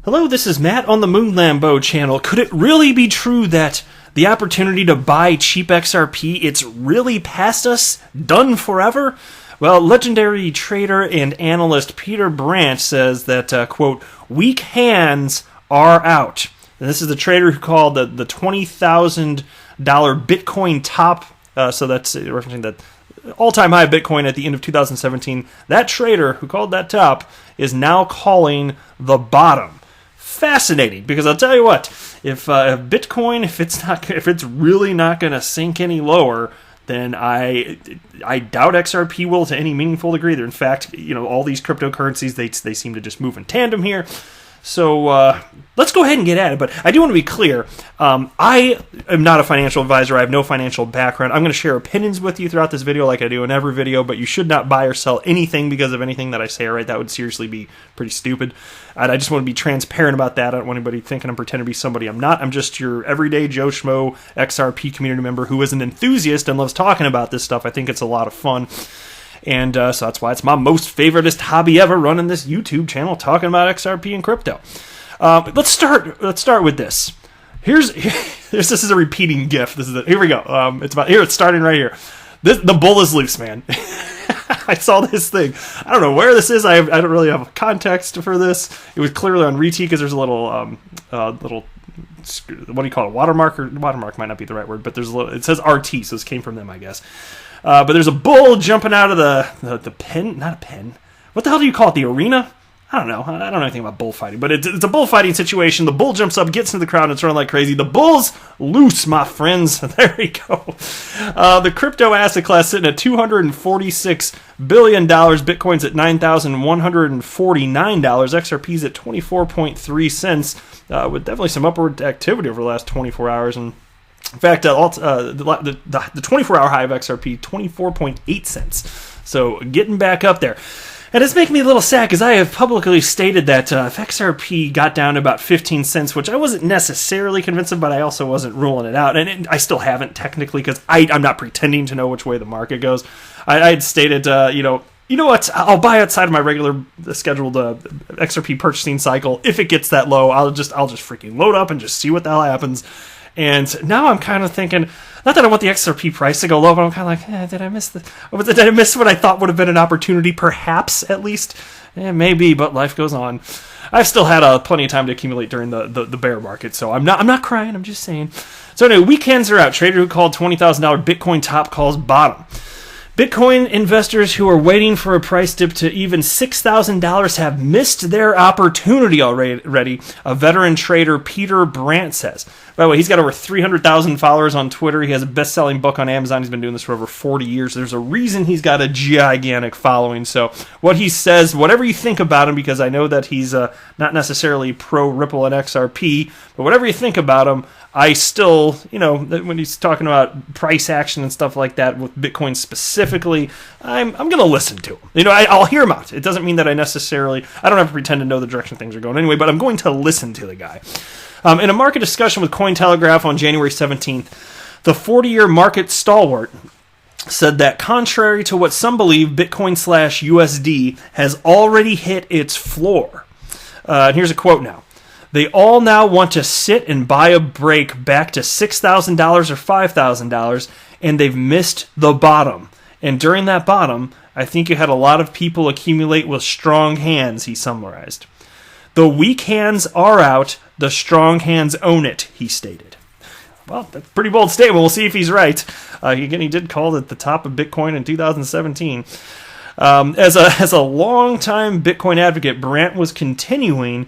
Hello, this is Matt on the Moon Lambo channel. Could it really be true that the opportunity to buy cheap XRP, it's really past us, done forever? Well, legendary trader and analyst Peter Brandt says that, quote, weak hands are out. And this is the trader who called the $20,000 Bitcoin top, so that's referencing that all-time high Bitcoin at the end of 2017. That trader who called that top is now calling the bottom. Fascinating, because I'll tell you what, if Bitcoin, if it's really not going to sink any lower, then I doubt XRP will to any meaningful degree. In fact, all these cryptocurrencies, they seem to just move in tandem here. So let's go ahead and get at it. But I do want to be clear. I am not a financial advisor. I have no financial background. I'm going to share opinions with you throughout this video like I do in every video, but you should not buy or sell anything because of anything that I say, all right? That would seriously be pretty stupid. And I just want to be transparent about that. I don't want anybody thinking I'm pretending to be somebody I'm not. I'm just your everyday Joe Schmo XRP community member who is an enthusiast and loves talking about this stuff. I think it's a lot of fun. And so that's why it's my most favoriteest hobby ever, running this YouTube channel talking about XRP and crypto. Let's start with this. This is a repeating GIF. Here we go. It's starting right here. The bull is loose, man. I saw this thing. I don't know where this is. I don't really have context for this. It was clearly on RT because there's a little what do you call it? Watermark, or watermark might not be the right word, but there's it says RT, so this came from them, I guess. But there's a bull jumping out of the pen, not a pen. What the hell do you call it? The arena? I don't know. I don't know anything about bullfighting, but it's a bullfighting situation. The bull jumps up, gets into the crowd, and it's running like crazy. The bull's loose, my friends. There we go. The crypto asset class sitting at $246 billion. Bitcoin's at $9,149. XRP's at 24.3 cents, with definitely some upward activity over the last 24 hours. And in fact, the 24-hour high of XRP, 24.8 cents. So getting back up there. And it's making me a little sad because I have publicly stated that if XRP got down to about 15 cents, which I wasn't necessarily convinced of, but I also wasn't ruling it out. And I still haven't technically because I'm not pretending to know which way the market goes. I had stated, you know what? I'll buy outside of my regular scheduled XRP purchasing cycle. If it gets that low, I'll just freaking load up and just see what the hell happens. And now I'm kind of thinking, not that I want the XRP price to go low, but I'm kind of like, did I miss what I thought would have been an opportunity, perhaps, at least? Maybe, but life goes on. I've still had plenty of time to accumulate during the bear market, so I'm not crying, I'm just saying. So anyway, weekends are out. Trader who called $20,000 Bitcoin top calls bottom. Bitcoin investors who are waiting for a price dip to even $6,000 have missed their opportunity already, a veteran trader Peter Brandt says. By the way, he's got over 300,000 followers on Twitter. He has a best-selling book on Amazon. He's been doing this for over 40 years. There's a reason he's got a gigantic following. So what he says, whatever you think about him, because I know that he's not necessarily pro-Ripple and XRP, but whatever you think about him, I still, when he's talking about price action and stuff like that with Bitcoin specifically, I'm going to listen to him. I'll hear him out. It doesn't mean that I don't have to pretend to know the direction things are going anyway, but I'm going to listen to the guy. In a market discussion with Cointelegraph on January 17th, the 40-year market stalwart said that contrary to what some believe, Bitcoin/USD has already hit its floor. And here's a quote now. They all now want to sit and buy a break back to $6,000 or $5,000, and they've missed the bottom. And during that bottom, I think you had a lot of people accumulate with strong hands, he summarized. The weak hands are out, the strong hands own it, he stated. Well, that's a pretty bold statement. We'll see if he's right. Again, he did call it the top of Bitcoin in 2017. As a longtime Bitcoin advocate, Brandt was continuing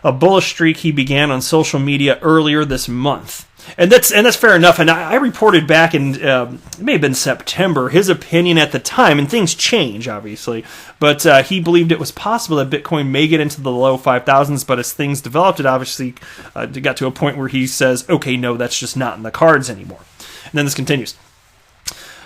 a bullish streak he began on social media earlier this month. And that's fair enough. And I reported back in, it may have been September, his opinion at the time, and things change, obviously, but he believed it was possible that Bitcoin may get into the low 5,000s, but as things developed, it obviously got to a point where he says, okay, no, that's just not in the cards anymore. And then this continues.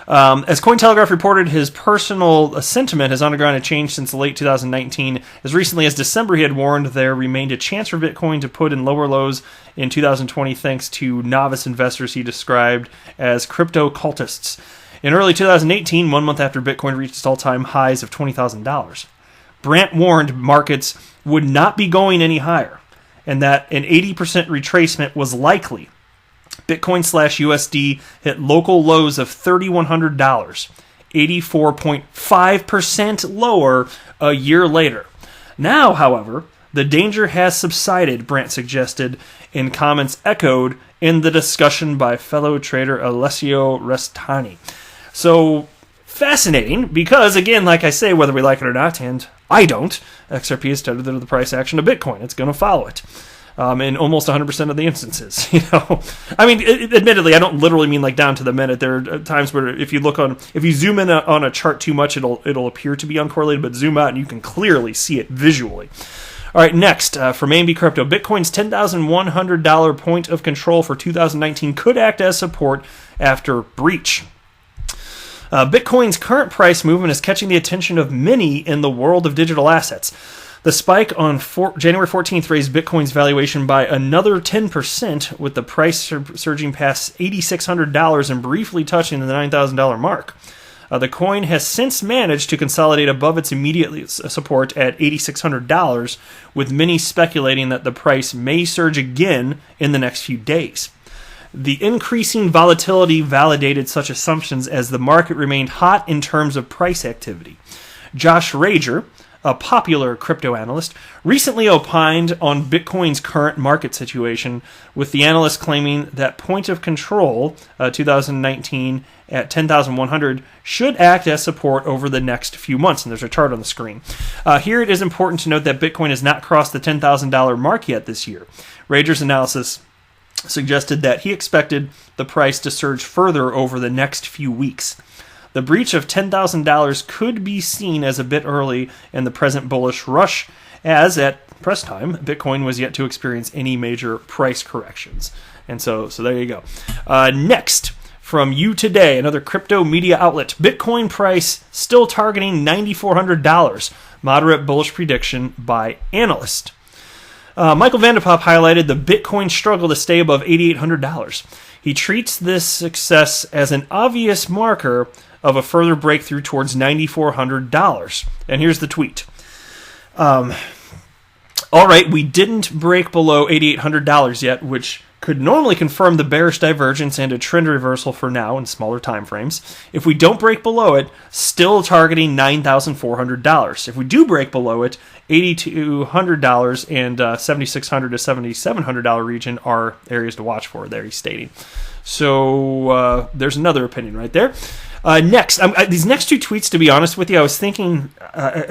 As Cointelegraph reported, his personal sentiment has undergone a change since late 2019. As recently as December, he had warned there remained a chance for Bitcoin to put in lower lows in 2020 thanks to novice investors he described as crypto cultists. In early 2018, 1 month after Bitcoin reached its all-time highs of $20,000, Brandt warned markets would not be going any higher. and that an 80% retracement was likely. Bitcoin/USD hit local lows of $3,100, 84.5% lower a year later. Now, however, the danger has subsided, Brandt suggested in comments echoed in the discussion by fellow trader Alessio Restani. So, fascinating, because again, like I say, whether we like it or not, and I don't, XRP is tethered to the price action of Bitcoin. It's going to follow it. In almost 100% of the instances, I mean, admittedly, I don't literally mean like down to the minute. There are times where if you zoom in on a chart too much, it'll appear to be uncorrelated, but zoom out and you can clearly see it visually. All right, next, from AMB Crypto, Bitcoin's $10,100 point of control for 2019 could act as support after breach. Bitcoin's current price movement is catching the attention of many in the world of digital assets. The spike on January 14th raised Bitcoin's valuation by another 10%, with the price surging past $8,600 and briefly touching the $9,000 mark. The coin has since managed to consolidate above its immediate support at $8,600, with many speculating that the price may surge again in the next few days. The increasing volatility validated such assumptions as the market remained hot in terms of price activity. Josh Rager, a popular crypto analyst, recently opined on Bitcoin's current market situation, with the analyst claiming that point of control 2019 at 10,100 should act as support over the next few months. And there's a chart on the screen. Here it is important to note that Bitcoin has not crossed the $10,000 mark yet this year. Rager's analysis suggested that he expected the price to surge further over the next few weeks. The breach of $10,000 could be seen as a bit early in the present bullish rush, as at press time, Bitcoin was yet to experience any major price corrections. And so there you go. Next, from You Today, another crypto media outlet, Bitcoin price still targeting $9,400, moderate bullish prediction by Analyst. Michael Vanderpop highlighted the Bitcoin struggle to stay above $8,800. He treats this success as an obvious marker of a further breakthrough towards $9,400. And here's the tweet. All right, we didn't break below $8,800 yet, which could normally confirm the bearish divergence and a trend reversal for now in smaller time frames. If we don't break below it, still targeting $9,400. If we do break below it, $8,200 and $7,600 to $7,700 region are areas to watch for, there he's stating. So there's another opinion right there. Next, these next two tweets, to be honest with you, I was thinking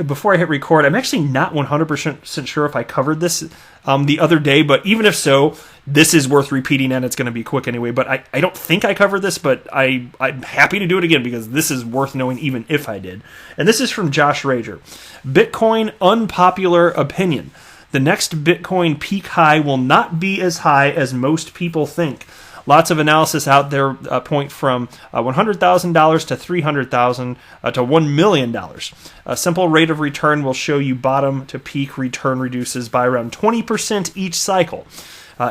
before I hit record, I'm actually not 100% sure if I covered this the other day, but even if so, this is worth repeating and it's going to be quick anyway. But I don't think I covered this, but I'm happy to do it again because this is worth knowing even if I did. And this is from Josh Rager. Bitcoin unpopular opinion. The next Bitcoin peak high will not be as high as most people think. Lots of analysis out there point from $100,000 to $300,000 to $1 million. A simple rate of return will show you bottom to peak return reduces by around 20% each cycle.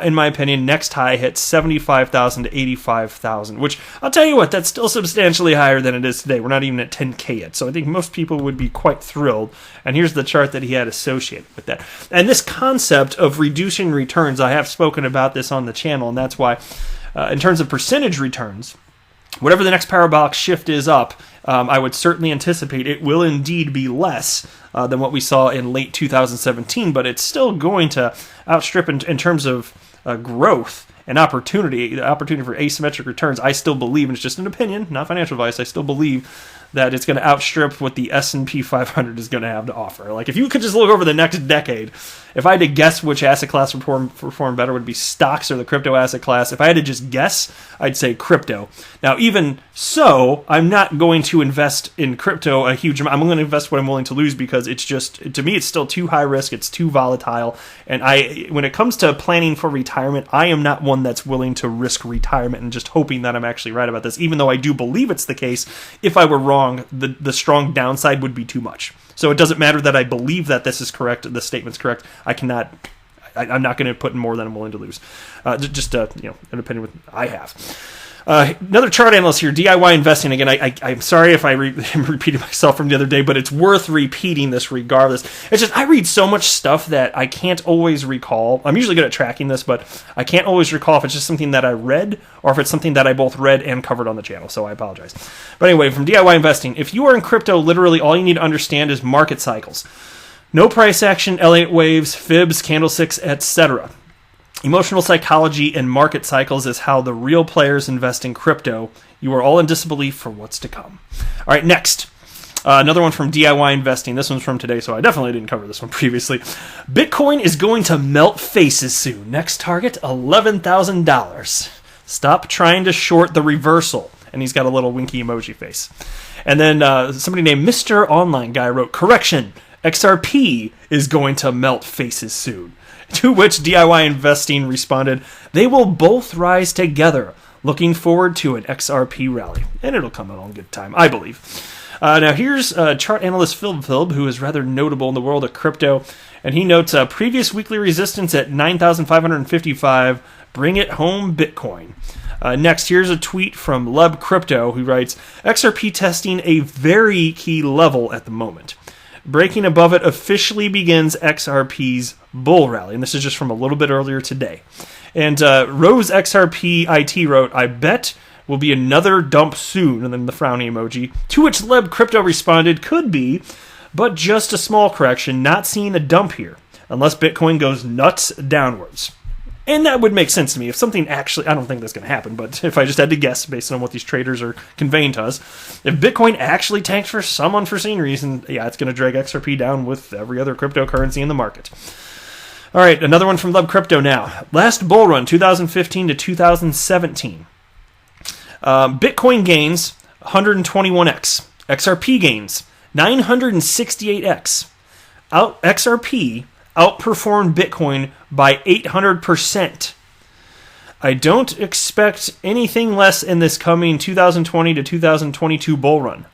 In my opinion, next high hits 75,000 to 85,000, which I'll tell you what, that's still substantially higher than it is today. We're not even at 10K yet, so I think most people would be quite thrilled. And here's the chart that he had associated with that. And this concept of reducing returns, I have spoken about this on the channel, and that's why, in terms of percentage returns, whatever the next parabolic shift is up, I would certainly anticipate it will indeed be less than what we saw in late 2017, but it's still going to outstrip in terms of growth and opportunity, the opportunity for asymmetric returns. I still believe, and it's just an opinion, not financial advice, I still believe that it's going to outstrip what the S&P 500 is going to have to offer. Like, if you could just look over the next decade, if I had to guess which asset class perform better, would it be stocks or the crypto asset class? If I had to just guess, I'd say crypto. Now, even so, I'm not going to invest in crypto a huge amount. I'm going to invest what I'm willing to lose because it's just, to me, it's still too high risk, it's too volatile, and when it comes to planning for retirement, I am not one that's willing to risk retirement and just hoping that I'm actually right about this, even though I do believe it's the case. If I were wrong, the strong downside would be too much. So it doesn't matter that I believe that this is correct, the statement's correct. I'm not going to put in more than I'm willing to lose. Just an opinion I have. Another chart analyst here, DIY investing. Again, I'm sorry if I'm repeating myself from the other day, but it's worth repeating this regardless. It's just I read so much stuff that I can't always recall. I'm usually good at tracking this, but I can't always recall if it's just something that I read or if it's something that I both read and covered on the channel, so I apologize. But anyway, from DIY investing, if you are in crypto, literally all you need to understand is market cycles. No price action, Elliott waves, fibs, candlesticks, etc. Emotional psychology and market cycles is how the real players invest in crypto. You are all in disbelief for what's to come. All right, next. Another one from DIY investing. This one's from today, so I definitely didn't cover this one previously. Bitcoin is going to melt faces soon. Next target, $11,000. Stop trying to short the reversal. And he's got a little winky emoji face. And then somebody named Mr. Online Guy wrote, correction, XRP is going to melt faces soon. To which DIY Investing responded, they will both rise together. Looking forward to an XRP rally. And it'll come along good time, I believe. Now here's chart analyst Phil, who is rather notable in the world of crypto. And he notes previous weekly resistance at 9,555. Bring it home, Bitcoin. Next, here's a tweet from Leb Crypto, who writes, XRP testing a very key level at the moment. Breaking above it officially begins XRP's bull rally. And this is just from a little bit earlier today. And Rose XRP IT wrote, I bet will be another dump soon. And then the frowny emoji. To which Leb Crypto responded, could be, but just a small correction. Not seeing a dump here. Unless Bitcoin goes nuts downwards. And that would make sense to me. If something actually, I don't think that's going to happen, but if I just had to guess based on what these traders are conveying to us, if Bitcoin actually tanks for some unforeseen reason, yeah, it's going to drag XRP down with every other cryptocurrency in the market. All right, another one from Love Crypto now. Last bull run, 2015 to 2017. Bitcoin gains 121x. XRP gains 968x. XRP outperformed Bitcoin by 800%. I don't expect anything less in this coming 2020 to 2022 bull run.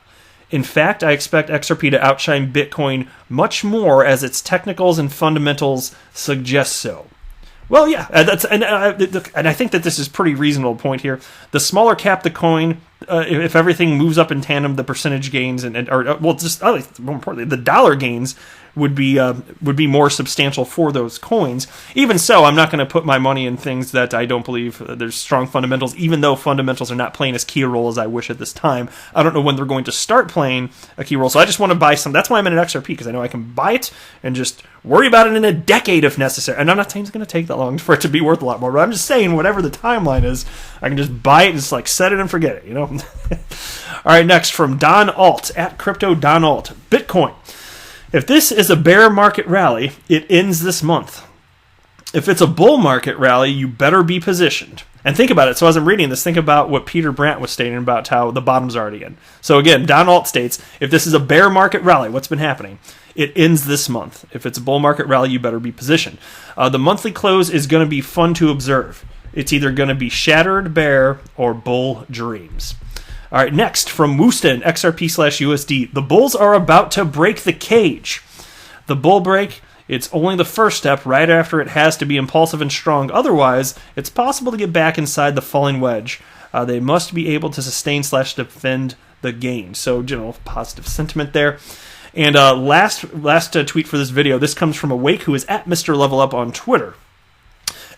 In fact, I expect XRP to outshine Bitcoin much more as its technicals and fundamentals suggest so. Well, yeah, and I think that this is a pretty reasonable point here. The smaller cap the coin, if everything moves up in tandem, the percentage gains more importantly, the dollar gains would be more substantial for those coins. Even so, I'm not going to put my money in things that I don't believe there's strong fundamentals, even though fundamentals are not playing as key a role as I wish at this time. I don't know when they're going to start playing a key role, so I just want to buy some. That's why I'm in an XRP, because I know I can buy it and just worry about it in a decade if necessary. And I'm not saying it's going to take that long for it to be worth a lot more, but I'm just saying whatever the timeline is, I can just buy it and just like set it and forget it, you know? All right, next from Don Alt, at Crypto Don Alt. Bitcoin. If this is a bear market rally, it ends this month. If it's a bull market rally, you better be positioned. And think about it. So as I'm reading this, think about what Peter Brandt was stating about how the bottom's already in. So again, Don Alt states, if this is a bear market rally, what's been happening? It ends this month. If it's a bull market rally, you better be positioned. The monthly close is going to be fun to observe. It's either going to be shattered bear or bull dreams. All right, next from Wuston, XRP/USD. The bulls are about to break the cage. The bull break, it's only the first step. Right after it has to be impulsive and strong. Otherwise, it's possible to get back inside the falling wedge. They must be able to sustain/defend the gain. So, positive sentiment there. And last tweet for this video. This comes from Awake, who is at Mr. Level Up on Twitter.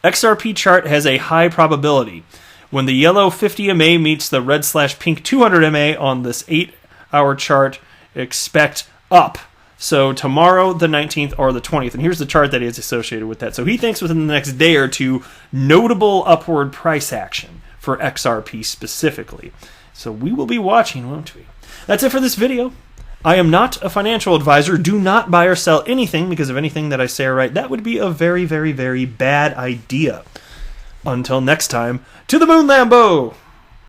XRP chart has a high probability. When the yellow 50 MA meets the red/pink 200 MA on this 8-hour chart, expect up. So tomorrow, the 19th or the 20th. And here's the chart that is associated with that. So he thinks within the next day or two, notable upward price action for XRP specifically. So we will be watching, won't we? That's it for this video. I am not a financial advisor. Do not buy or sell anything, because if anything that I say are right, that would be a very, very, very bad idea. Until next time, to the moon, Lambo!